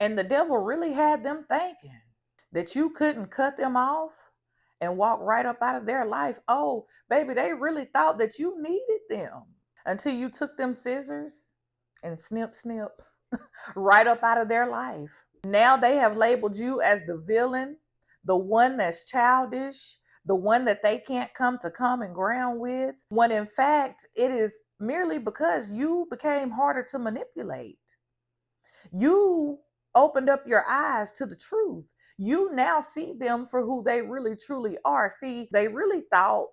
And the devil really had them thinking that you couldn't cut them off and walk right up out of their life. Oh, baby, they really thought that you needed them until you took them scissors and snip, snip right up out of their life. Now they have labeled you as the villain, the one that's childish, the one that they can't come to common ground with, when in fact it is merely because you became harder to manipulate. You opened up your eyes to the truth. You now see them for who they really truly are. See, they really thought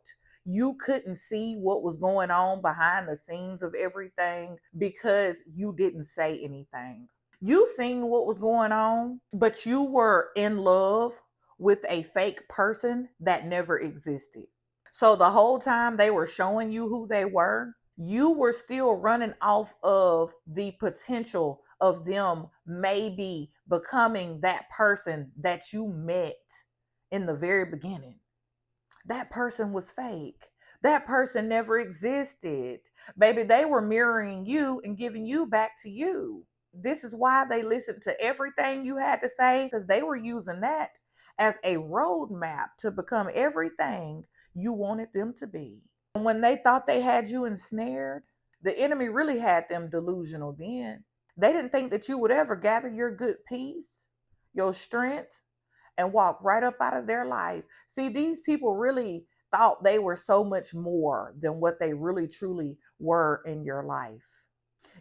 you couldn't see what was going on behind the scenes of everything because you didn't say anything. You seen what was going on, but you were in love with a fake person that never existed. So the whole time they were showing you who they were, you were still running off of the potential of them maybe becoming that person that you met in the very beginning. That person was fake. That person never existed. Baby, they were mirroring you and giving you back to you. This is why they listened to everything you had to say, because they were using that as a roadmap to become everything you wanted them to be. And when they thought they had you ensnared, the enemy really had them delusional then. They didn't think that you would ever gather your good peace, your strength, and walk right up out of their life. See, these people really thought they were so much more than what they really truly were in your life.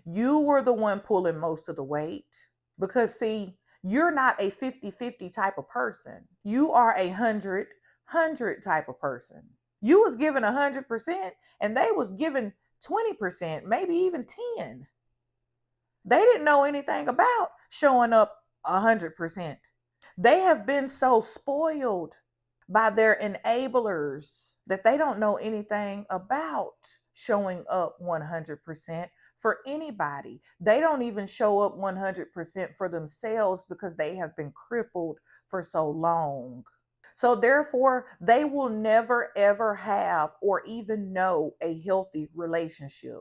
You were the one pulling most of the weight because, see, you're not a 50-50 type of person. You are a 100-100 type of person. You was given 100% and they was given 20%, maybe even 10. They didn't know anything about showing up 100%. They have been so spoiled by their enablers that they don't know anything about showing up 100% for anybody. They don't even show up 100% for themselves because they have been crippled for so long. So therefore, they will never ever have or even know a healthy relationship.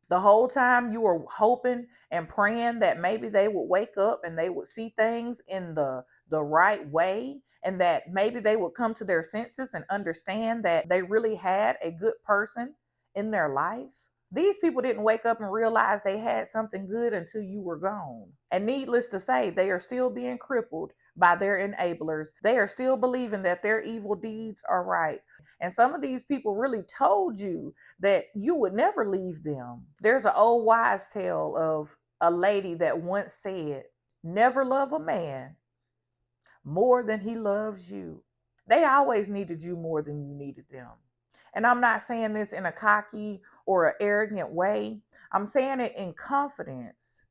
The whole time you were hoping and praying that maybe they would wake up and they would see things in the right way, and that maybe they would come to their senses and understand that they really had a good person in their life. These people didn't wake up and realize they had something good until you were gone. And needless to say, they are still being crippled by their enablers. They are still believing that their evil deeds are right. And some of these people really told you that you would never leave them. There's an old wise tale of a lady that once said, "Never love a man more than he loves you." They always needed you more than you needed them. And I'm not saying this in a cocky or an arrogant way. I'm saying it in confidence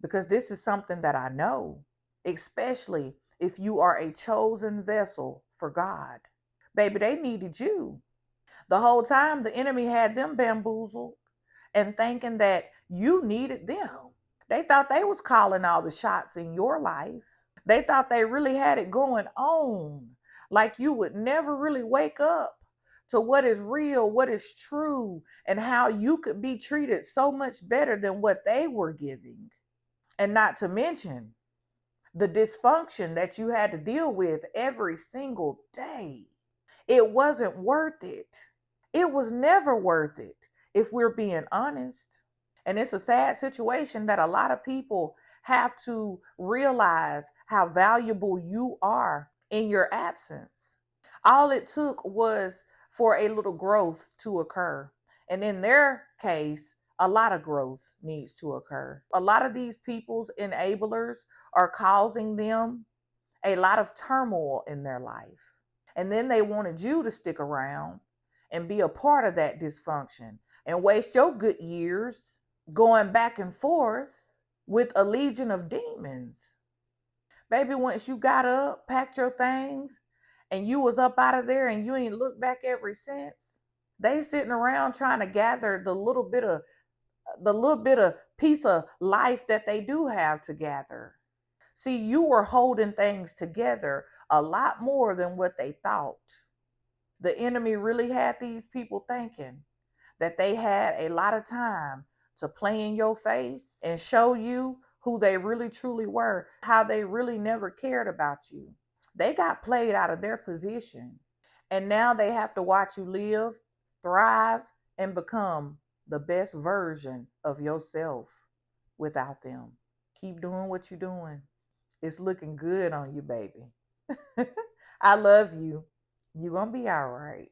because this is something that I know, especially if you are a chosen vessel for God. Baby, they needed you. The whole time the enemy had them bamboozled and thinking that you needed them. They thought they was calling all the shots in your life. They thought they really had it going on. Like you would never really wake up to what is real, what is true, and how you could be treated so much better than what they were giving. And not to mention the dysfunction that you had to deal with every single day. It wasn't worth it. It was never worth it, if we're being honest. And it's a sad situation that a lot of people have to realize how valuable you are in your absence. All it took was for a little growth to occur. And in their case, a lot of growth needs to occur. A lot of these people's enablers are causing them a lot of turmoil in their life. And then they wanted you to stick around and be a part of that dysfunction and waste your good years going back and forth with a legion of demons. Baby, once you got up, packed your things, and you was up out of there and you ain't looked back ever since, they sitting around trying to gather the little bit of piece of life that they do have to gather. See, you were holding things together a lot more than what they thought. The enemy really had these people thinking that they had a lot of time to play in your face and show you who they really truly were, how they really never cared about you. They got played out of their position. And now they have to watch you live, thrive, and become the best version of yourself without them. Keep doing what you're doing. It's looking good on you, baby. I love you. You're going to be all right.